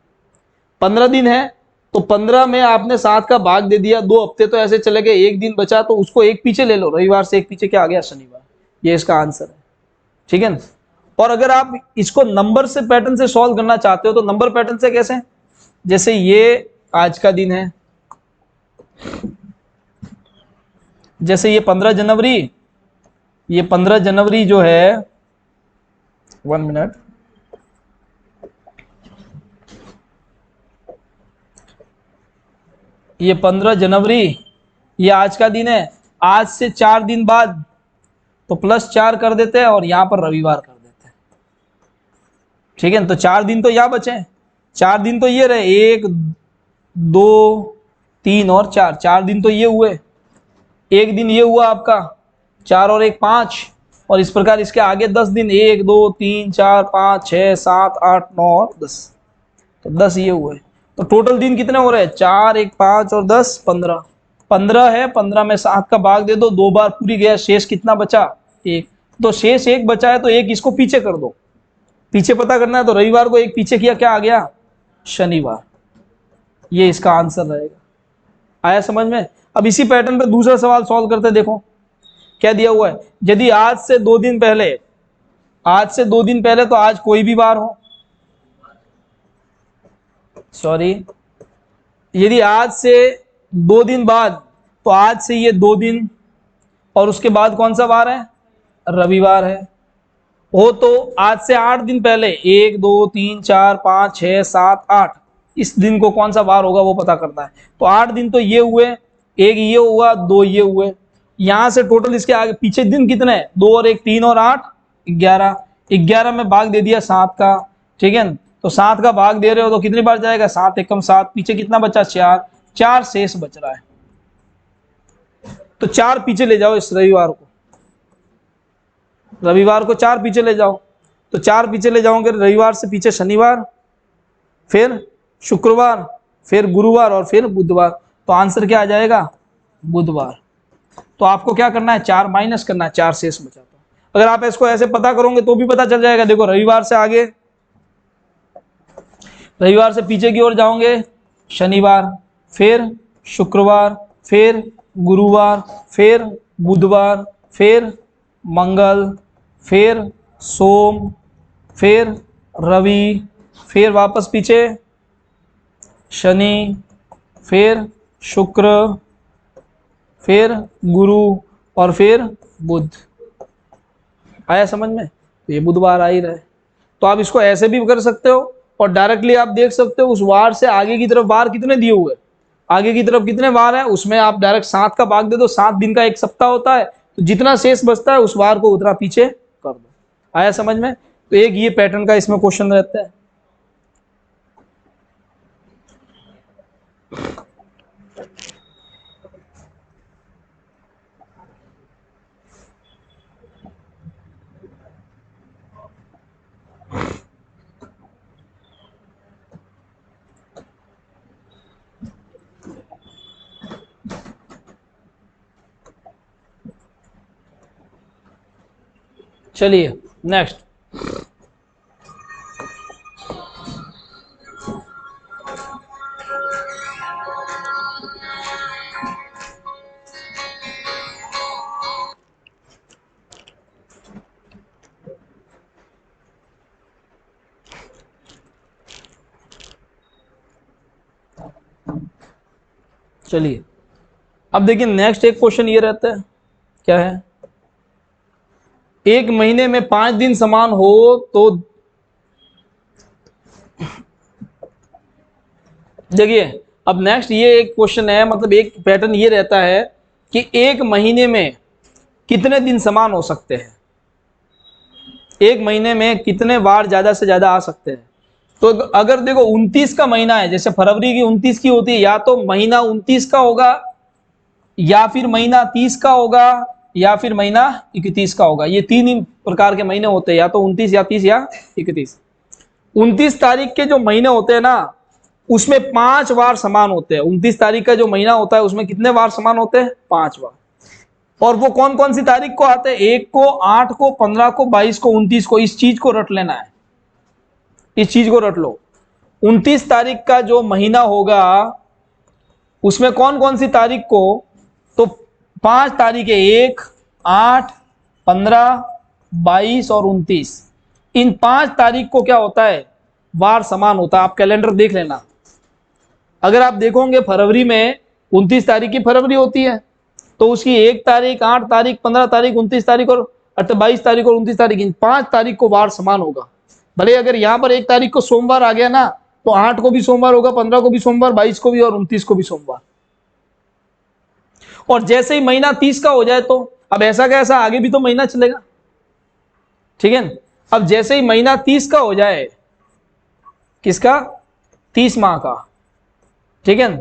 15 दिन है तो 15 में आपने 7 का भाग दे दिया, 2 हफ्ते तो ऐसे चले गए, 1 दिन बचा तो उसको एक पीछे ले लो, रविवार से एक पीछे क्या आ गया, शनिवार। ये इसका आंसर है, ठीक है। और अगर आप इसको नंबर से पैटर्न से सॉल्व करना चाहते हो तो नंबर पैटर्न से कैसे, जैसे ये आज का दिन है, जैसे ये 15 जनवरी, ये 15 जनवरी जो है 1 मिनट। ये 15 जनवरी, ये आज का दिन है। आज से 4 दिन बाद तो +4 कर देते हैं और यहां पर रविवार कर देते हैं। ठीक है, तो 4 दिन तो यहां बचे। 4 दिन तो ये रहे, 1 2 3 और 4, 4 दिन तो ये हुए। एक दिन ये हुआ आपका, 4 और 1 5, और इस प्रकार इसके आगे 10 दिन, 1 2 3 4 5 6 7 8 9 और 10, तो 10 ये हुए। तो टोटल दिन कितने हो रहे हैं? 4 1 5 और 10 15, 15 है। 15 में 7 का भाग दे दो, 2 बार पूरी गया, शेष कितना बचा? 1। तो शेष 1 बचा है, तो 1 इसको पीछे कर दो। पीछे पता करना है, तो रविवार को 1 पीछे किया, क्या आ गया? शनिवार। ये इसका आंसर रहेगा। आया समझ में? अब इसी पैटर्न पे दूसरा सवाल सॉल्व करते, देखो क्या दिया हुआ है। यदि आज से 2 दिन पहले, आज से 2 दिन पहले तो आज कोई भी बार हो, सॉरी, यदि आज से 2 दिन बाद, तो आज से ये 2 दिन और उसके बाद कौन सा वार है? रविवार है। हो तो आज से 8 दिन पहले, 1 2 3 4 5 6 7 8, इस दिन को कौन सा वार होगा वो पता करना है। तो 8 दिन तो ये हुए, 1 ये हुआ, 2 ये हुए। यहां से टोटल इसके आगे पीछे दिन कितने? 2 और 1 3 और 8 11। 11 में भाग दे दिया 7 का। ठीक है, तो 7 का भाग दे रहे हो तो कितनी बार जाएगा? 7 एकम 7, पीछे कितना बचा? 4, 4 शेष बच रहा है। तो 4 पीछे ले जाओ इस रविवार को, रविवार को 4 पीछे ले जाओ। तो 4 पीछे ले जाओगे, रविवार से पीछे शनिवार, फिर शुक्रवार, फिर गुरुवार और फिर बुधवार। तो आंसर क्या आ जाएगा? बुधवार। तो आपको क्या करना है? 4 माइनस करना है, 4 शेष बचा। तो अगर आप इसको ऐसे पता करोगे तो भी पता चल जाएगा। देखो, रविवार से आगे, रविवार से पीछे की ओर जाओगे, शनिवार, फिर शुक्रवार, फिर गुरुवार, फिर बुधवार, फिर मंगल, फिर सोम, फिर रवि, फिर वापस पीछे शनि, फिर शुक्र, फिर गुरु और फिर बुध। आया समझ में? तो ये बुधवार आ ही रहा है। तो आप इसको ऐसे भी कर सकते हो और डायरेक्टली आप देख सकते हो उस वार से आगे की तरफ वार कितने दिए हुए, आगे की तरफ कितने वार है, उसमें आप डायरेक्ट 7 का भाग दे दो। 7 दिन का 1 सप्ताह होता है, तो जितना शेष बचता है उस वार को उतना पीछे कर दो। आया समझ में? तो एक ये पैटर्न का इसमें क्वेश्चन रहता है। चलिए नेक्स्ट। चलिए अब देखिए, नेक्स्ट एक क्वेश्चन ये रहता है, क्या है? एक महीने में 5 दिन समान हो तो, देखिए अब नेक्स्ट ये एक क्वेश्चन है, मतलब एक पैटर्न ये रहता है कि एक महीने में कितने दिन समान हो सकते हैं, एक महीने में कितने बार ज्यादा से ज्यादा आ सकते हैं। तो अगर देखो 29 का महीना है, जैसे फरवरी की 29 की होती है, या तो महीना 29 का होगा, या फिर महीना 30 का होगा, या फिर महीना 31 का होगा। ये 3 ही प्रकार के महीने होते हैं, या तो 29 या 30 या 31। 29 तारीख के जो महीने होते हैं ना, उसमें 5 बार समान होते हैं। 29 तारीख का जो महीना होता है उसमें कितने बार समान होते हैं? 5 बार। और वो कौन कौन सी तारीख को आते हैं? 1 को, 8 को, 15 को, 22 को, 29 को। इस चीज को रट लेना है, इस चीज को रट लो। 29 तारीख का जो महीना होगा उसमें कौन कौन सी तारीख को? तो 5 तारीखें, 1 8 15 22 और 29। इन 5 तारीख को क्या होता है? वार समान होता है। आप कैलेंडर देख लेना, अगर आप देखोगे फरवरी में 29 तारीख की फरवरी होती है, तो उसकी 1 तारीख, 8 तारीख, 15 तारीख, 29 तारीख और 22 तारीख और 29 तारीख, इन 5 तारीख को वार समान होगा। भले अगर यहाँ पर 1 तारीख को सोमवार आ गया ना, तो 8 को भी सोमवार होगा, 15 को भी सोमवार, 22 को भी और 29 को भी सोमवार। और जैसे ही महीना 30 का हो जाए, तो अब ऐसा का ऐसा आगे भी तो महीना चलेगा, ठीक है। अब जैसे ही महीना 30 का हो जाए, किसका, 30 माह का, ठीक है,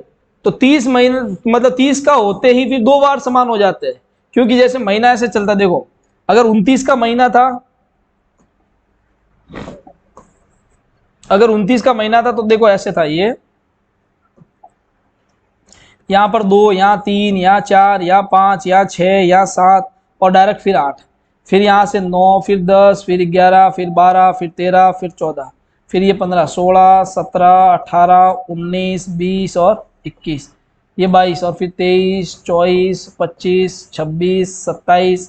तो 30 महीने मतलब 30 का होते ही फिर 2 बार समान हो जाते हैं, क्योंकि जैसे महीना ऐसे चलता, देखो अगर 29 का महीना था, अगर 29 का महीना था तो देखो ऐसे था, ये यहां पर 2, यहाँ 3, यहाँ 4, यहाँ 5, यहाँ 6, यहाँ 7 और डायरेक्ट फिर 8, फिर यहाँ से 9, फिर 10, फिर 11, फिर 12, फिर 13, फिर 14, फिर ये 15, 16, 17, 18, 19, 20 और 21, ये 22 और फिर 23, 24, 25, 26, 27,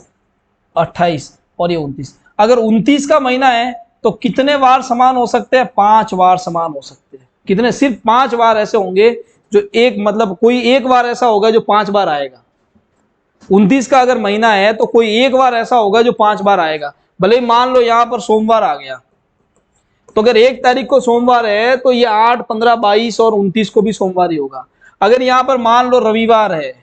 28 और ये 29। अगर 29 का महीना है तो कितने वार समान हो सकते हैं, 5 वार समान हो सकते हैं। कितने, सिर्फ 5 वार ऐसे होंगे जो एक मतलब कोई एक बार ऐसा होगा जो 5 बार आएगा। 29 का अगर महीना है तो कोई एक बार ऐसा होगा जो 5 बार आएगा। भले ही मान लो यहां पर सोमवार आ गया, तो अगर 1 तारीख को सोमवार है तो ये 8, 15, 22 और 29 को भी सोमवार ही होगा। अगर यहाँ पर मान लो रविवार है,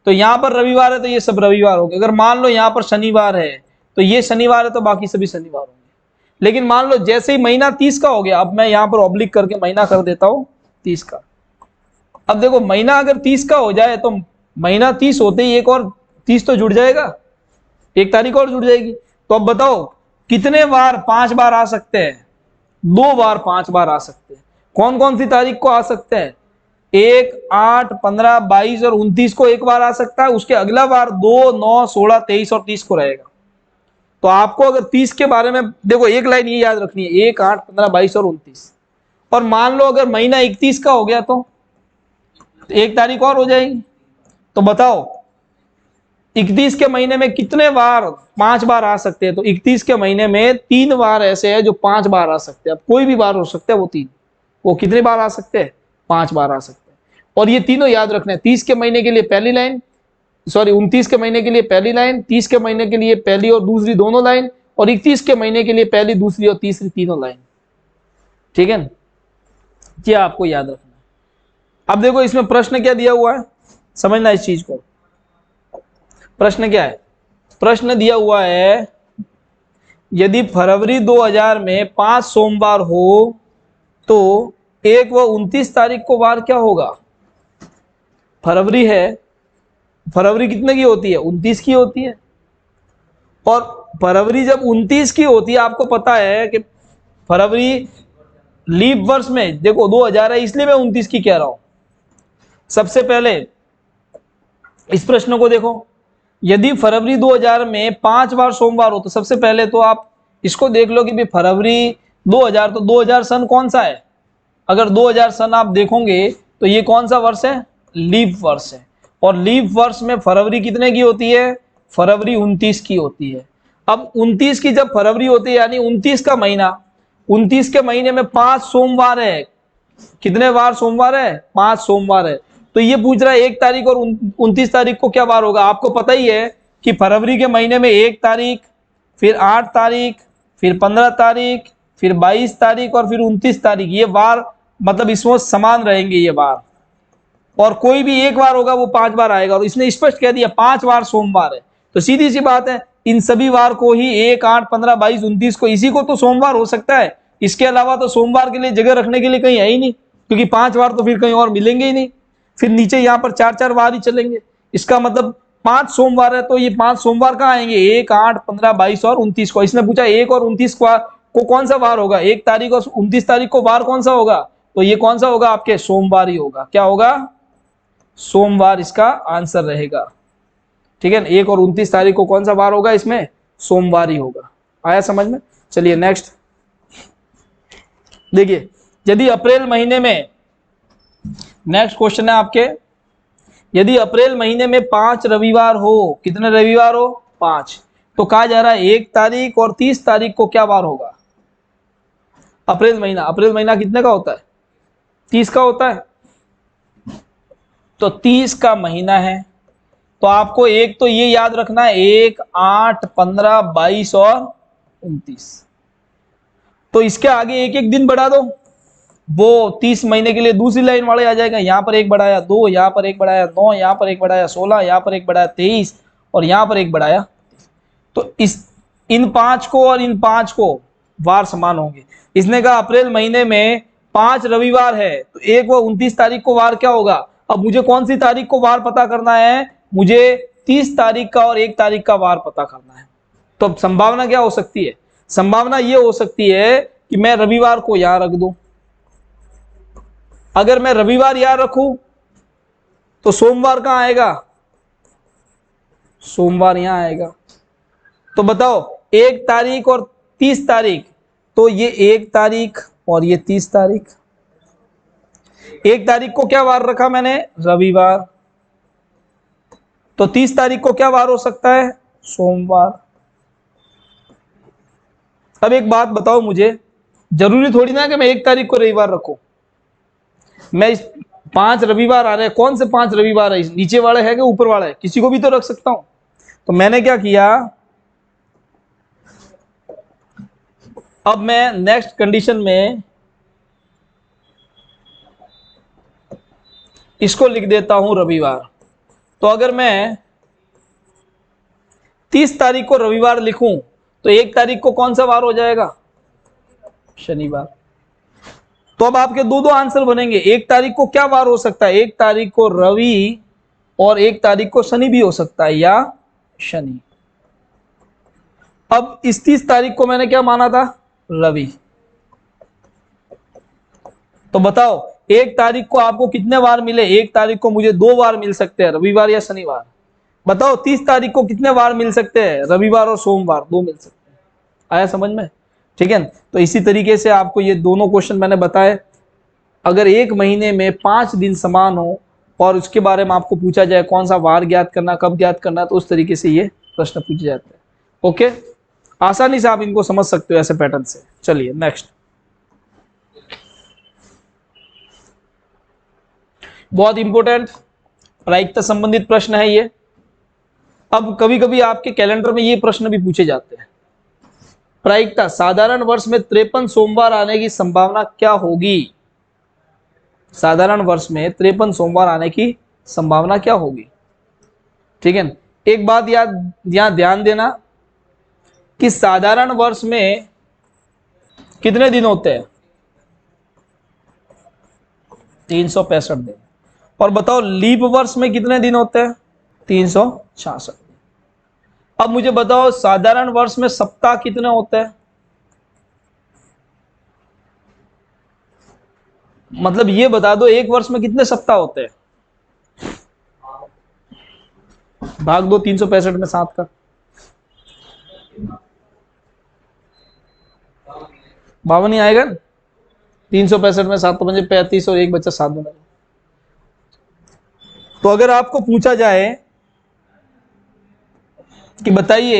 तो यहाँ पर रविवार है तो ये सब रविवार हो गए। अगर मान लो यहाँ पर शनिवार है तो ये शनिवार है तो बाकी सभी शनिवार होंगे। लेकिन मान लो जैसे ही महीना 30 का हो गया, अब मैं यहाँ पर ऑब्लिक करके महीना कर देता हूँ 30 का। अब देखो महीना अगर 30 का हो जाए तो महीना 30 होते ही एक और 30 तो जुड़ जाएगा, 1 तारीख और जुड़ जाएगी। तो अब बताओ कितने बार 5 बार आ सकते हैं, 2 बार 5 बार आ सकते हैं। कौन कौन सी तारीख को आ सकते हैं, 1, 8, 15, 22 और 29 को एक बार आ सकता है। उसके अगला बार 2, 9, 16, 23 और 30 को रहेगा। तो आपको अगर 30 के बारे में देखो, एक लाइन ये याद रखनी है, 1, 8, 15, 22 और 29। और मान लो अगर महीना 31 का हो गया तो 1 तारीख और हो जाएगी। तो बताओ 31 के महीने में कितने बार 5 बार आ सकते हैं। तो 31 के महीने में 3 बार ऐसे है जो 5 बार आ सकते हैं। अब कोई भी बार हो सकता है, वो 3, वो कितने बार आ सकते हैं, 5 बार आ सकते हैं। और ये तीनों याद रखना है। 30 के महीने के लिए पहली लाइन, सॉरी 29 के महीने के लिए पहली लाइन, 30 के महीने के लिए पहली और दूसरी दोनों लाइन, और 31 के महीने के लिए पहली, दूसरी और तीसरी तीनों लाइन, ठीक है। ये आपको याद रखना है। अब देखो इसमें प्रश्न क्या दिया हुआ है, समझना इस चीज को। प्रश्न क्या है, प्रश्न दिया हुआ है यदि फरवरी 2000 में 5 सोमवार हो तो 1 व 29 तारीख को वार क्या होगा। फरवरी है, फरवरी कितने की होती है, 29 की होती है। और फरवरी जब 29 की होती है, आपको पता है कि फरवरी लीप वर्ष में देखो 2000 है, इसलिए मैं 29 की कह रहा हूं। सबसे पहले इस प्रश्न को देखो, यदि फरवरी 2000 में 5 बार सोमवार हो तो सबसे पहले तो आप इसको देख लो कि भाई फरवरी 2000, तो 2000 सन कौन सा है। अगर 2000 सन आप देखोगे तो ये कौन सा वर्ष है, लीप वर्ष है। और लीप वर्ष में फरवरी कितने की होती है, फरवरी 29 की होती है। अब 29 की जब फरवरी होती है, यानी 29 का महीना, 29 के महीने में 5 सोमवार है। कितने बार सोमवार है, 5 सोमवार है। तो ये पूछ रहा है 1 तारीख और 29 तारीख को क्या बार होगा। आपको पता ही है कि फरवरी के महीने में 1 तारीख, फिर 8 तारीख, फिर 15 तारीख, फिर 22 तारीख और फिर 29 तारीख, ये बार मतलब इसमें समान रहेंगे ये बार। और कोई भी एक बार होगा वो 5 बार आएगा। और इसने स्पष्ट कह दिया 5 बार सोमवार है, तो सीधी सी बात है इन सभी वार को ही 1, 8, 15, 22, 29 को, इसी को तो सोमवार हो सकता है। इसके अलावा तो सोमवार के लिए जगह रखने के लिए कहीं है ही नहीं, क्योंकि 5 बार तो फिर कहीं और मिलेंगे ही नहीं। फिर नीचे यहाँ पर 4-4 बार ही चलेंगे। इसका मतलब 5 सोमवार है, तो ये 5 सोमवार कहाँ आएंगे, 1, 8, 15, 22 और 29 को। इसने पूछा 1 और 29 को कौन सा वार होगा, 1 तारीख और 29 तारीख को वार कौन सा होगा। तो ये कौन सा होगा, आपके सोमवार ही होगा। क्या होगा, सोमवार इसका आंसर रहेगा, ठीक है। 1 और 29 तारीख को कौन सा वार होगा, इसमें सोमवार ही होगा। आया समझ में। चलिए नेक्स्ट देखिए, यदि अप्रैल महीने में, नेक्स्ट क्वेश्चन है आपके, यदि अप्रैल महीने में 5 रविवार हो, कितने रविवार हो, 5, तो कहा जा रहा है 1 तारीख और 30 तारीख को क्या वार होगा। अप्रैल महीना, अप्रैल महीना कितने का होता है, 30 का होता है। तो 30 का महीना है, तो आपको एक तो ये याद रखना है, 1, 8, 15, 22 और 29। तो इसके आगे एक एक दिन बढ़ा दो, वो 30 महीने के लिए दूसरी लाइन वाले आ जाएगा। यहाँ पर एक बढ़ाया 2, यहाँ पर एक बढ़ाया 9, यहाँ पर एक बढ़ाया 16, यहाँ पर एक बढ़ाया 23 और यहाँ पर एक बढ़ाया। तो इन 5 को और इन 5 को वार समान होंगे। इसने कहा अप्रैल महीने में 5 रविवार है, तो एक वो 29 तारीख को वार क्या होगा। अब मुझे कौन सी तारीख को वार पता करना है, मुझे 30 तारीख का और 1 तारीख का वार पता करना है। तो अब संभावना क्या हो सकती है, संभावना ये हो सकती है कि मैं रविवार को यहां रख दूं। अगर मैं रविवार यहां रखूं तो सोमवार कहां आएगा, सोमवार यहां आएगा। तो बताओ 1 तारीख और 30 तारीख, तो ये 1 तारीख और ये 30 तारीख। 1 तारीख को क्या वार रखा मैंने, रविवार। तो 30 तारीख को क्या वार हो सकता है, सोमवार। अब एक बात बताओ मुझे, जरूरी थोड़ी ना कि मैं 1 तारीख को रविवार रखूं। मैं इस 5 रविवार आ रहे हैं, कौन से 5 रविवार है, नीचे वाला है कि ऊपर वाला है, किसी को भी तो रख सकता हूं। तो मैंने क्या किया, अब मैं नेक्स्ट कंडीशन में इसको लिख देता हूं रविवार। तो अगर मैं 30 तारीख को रविवार लिखूं तो 1 तारीख को कौन सा वार हो जाएगा, शनिवार। तो अब आपके दो आंसर बनेंगे। 1 तारीख को क्या वार हो सकता है, 1 तारीख को रवि और 1 तारीख को शनि भी हो सकता है, या शनि। अब इस 30 तारीख को मैंने क्या माना था, रवि। तो बताओ 1 तारीख को आपको कितने वार मिले, 1 तारीख को मुझे 2 वार मिल सकते हैं, रविवार या शनिवार। बताओ 30 तारीख को कितने वार मिल सकते हैं, रविवार और सोमवार, 2 मिल सकते हैं। आया समझ में, ठीक है। तो इसी तरीके से आपको ये दोनों क्वेश्चन मैंने बताए। अगर 1 महीने में 5 दिन समान हो और उसके बारे में आपको पूछा जाए कौन सा वार ज्ञात करना, कब ज्ञात करना, तो उस तरीके से ये प्रश्न पूछे जाते हैं। ओके, आसानी से आप इनको समझ सकते हो ऐसे पैटर्न से। चलिए नेक्स्ट, बहुत इंपॉर्टेंट प्रायिकता संबंधित प्रश्न है ये। अब कभी कभी आपके कैलेंडर में ये प्रश्न भी पूछे जाते हैं, प्रायिकता साधारण वर्ष में 53 सोमवार आने की संभावना क्या होगी, साधारण वर्ष में 53 सोमवार आने की संभावना क्या होगी। ठीक है, एक बात यहां ध्यान देना कि साधारण वर्ष में कितने दिन होते हैं, 365 दिन। और बताओ लीप वर्ष में कितने दिन होते हैं, 366। अब मुझे बताओ साधारण वर्ष में सप्ताह कितने होते हैं, मतलब ये बता दो एक वर्ष में कितने सप्ताह होते हैं, भाग दो 365 में 7 का, 52 ही आएगा। 365 में 7 तो बचे 35 और 1 बचा 7 बना। तो अगर आपको पूछा जाए कि बताइए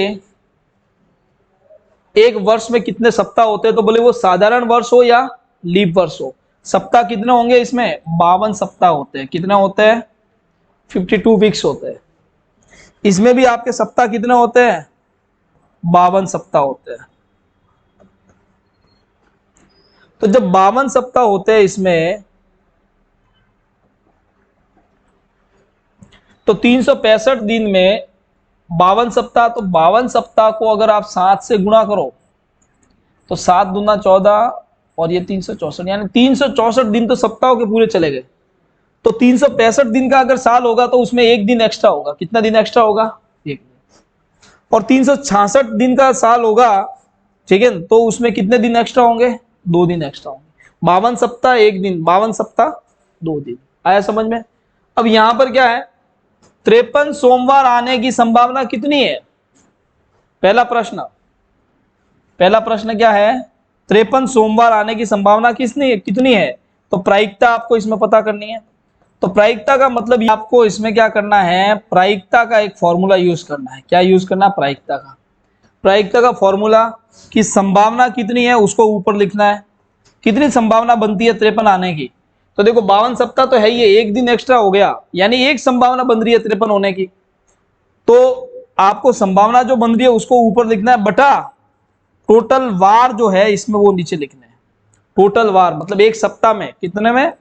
एक वर्ष में कितने सप्ताह होते हैं, तो बोले वो साधारण वर्ष हो या लीप वर्ष हो, सप्ताह कितने होंगे इसमें, 52 सप्ताह होते हैं। कितने होते हैं, 52 वीक्स होते हैं। इसमें भी आपके सप्ताह कितने होते हैं, 52 सप्ताह होते हैं। तो जब 52 सप्ताह होते हैं इसमें, तो 365 दिन में 52 सप्ताह, तो 52 सप्ताह को अगर आप 7 से गुणा करो तो 7 दूना 14 और ये 364, यानी 364 दिन तो सप्ताह के पूरे चले गए। तो 365 दिन का अगर साल होगा तो उसमें 1 दिन एक्स्ट्रा होगा। कितना दिन एक्स्ट्रा होगा, 1 दिन। और 366 दिन का साल होगा, ठीक है, तो उसमें कितने दिन एक्स्ट्रा होंगे, 2 दिन एक्स्ट्रा होंगे। 52 सप्ताह 1 दिन, 52 सप्ताह 2 दिन। आया समझ में। अब यहां पर क्या है, 53 सोमवार आने की संभावना कितनी है, पहला प्रश्न क्या है, 53 सोमवार आने की संभावना कितनी है। तो प्रायिकता आपको इसमें पता करनी है। तो प्रायिकता का मतलब आपको इसमें क्या करना है, प्रायिकता का एक फॉर्मूला यूज करना है। क्या यूज करना, प्रायिकता का फॉर्मूला की संभावना कितनी है उसको ऊपर लिखना है। कितनी संभावना बनती है 53 आने की, तो देखो 52 सप्ताह तो है ही, 1 दिन एक्स्ट्रा हो गया, यानी 1 संभावना बन रही है 53 होने की। तो आपको संभावना जो बन रही है उसको ऊपर लिखना है बटा टोटल वार जो है इसमें वो नीचे लिखना है। टोटल वार मतलब एक सप्ताह में कितने में,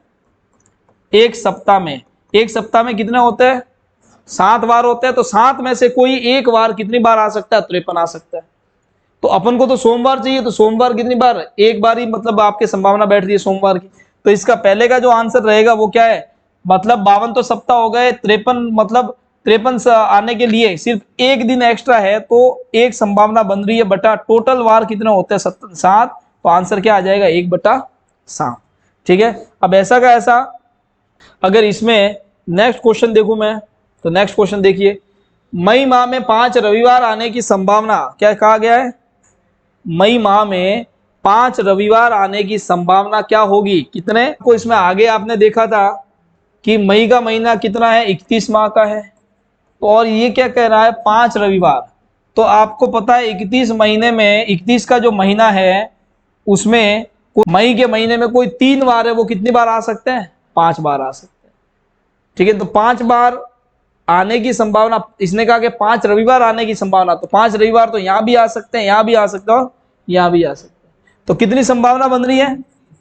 एक सप्ताह में कितने होते हैं, 7 वार होते हैं। तो 7 में से कोई एक वार कितनी बार आ सकता है, 53 आ सकता है। तो अपन को तो सोमवार चाहिए, तो सोमवार कितनी बार, एक बार ही मतलब आपके संभावना बैठ रही है सोमवार की। तो इसका पहले का जो आंसर रहेगा वो क्या है, मतलब 52 तो सप्ताह हो गए, 53 मतलब 53 आने के लिए सिर्फ एक दिन एक्स्ट्रा है, तो एक संभावना बन रही है बटा टोटल वार कितने होते हैं 7। तो आंसर क्या आ जाएगा 1/7। ठीक है। अब ऐसा का ऐसा अगर इसमें नेक्स्ट क्वेश्चन देखूं मैं, तो नेक्स्ट क्वेश्चन देखिए, मई माह में 5 रविवार आने की संभावना क्या कहा गया है, मई माह में 5 रविवार आने की संभावना क्या होगी, कितने को। इसमें आगे आपने देखा था कि मई का महीना कितना है, 31 माह का है, और ये क्या कह रहा है 5 रविवार। तो आपको पता है 31 महीने में 31 का जो महीना है उसमें मई के महीने में कोई 3 बार है, वो कितनी बार आ सकते हैं, 5 बार आ सकते हैं। ठीक है। तो 5 बार आने की संभावना, इसने कहा कि 5 रविवार आने की संभावना, तो 5 रविवार तो यहां भी आ सकते हैं, यहां भी आ सकते हो, यहां भी आ सकते हैं। तो कितनी संभावना बन रही है,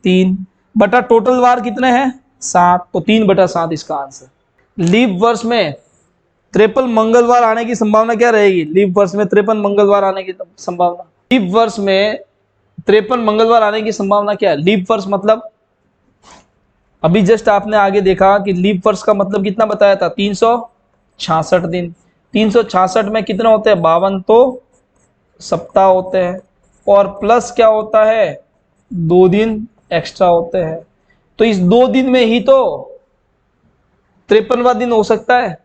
3 बटा टोटल वार कितने हैं 7, तो 3/7 इसका आंसर। लीप वर्ष में 53 मंगलवार आने की संभावना क्या रहेगी, लीप वर्ष में 53 मंगलवार आने की संभावना, लीप वर्ष में 53 मंगलवार आने की संभावना क्या है। लीप वर्ष मतलब अभी जस्ट आपने आगे देखा कि लीप वर्ष का मतलब कितना बताया था, 366 दिन। 366 में कितने होते हैं, 52 तो सप्ताह होते हैं, और प्लस क्या होता है, 2 दिन एक्स्ट्रा होते हैं। तो इस 2 दिन में ही तो 53वां दिन हो सकता है,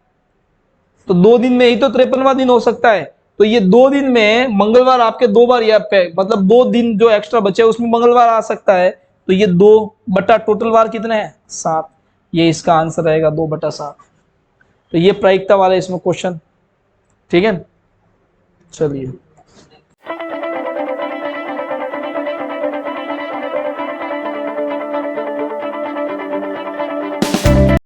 तो 2 दिन में ही तो 53वां दिन हो सकता है। तो ये 2 दिन में मंगलवार आपके 2 बार या मतलब 2 दिन जो एक्स्ट्रा बचे उसमें मंगलवार आ सकता है। तो ये 2 बटा टोटल वार कितने हैं 7, ये इसका आंसर रहेगा 2/7। तो ये प्रायिकता वाला इसमें क्वेश्चन। ठीक है, चलिए।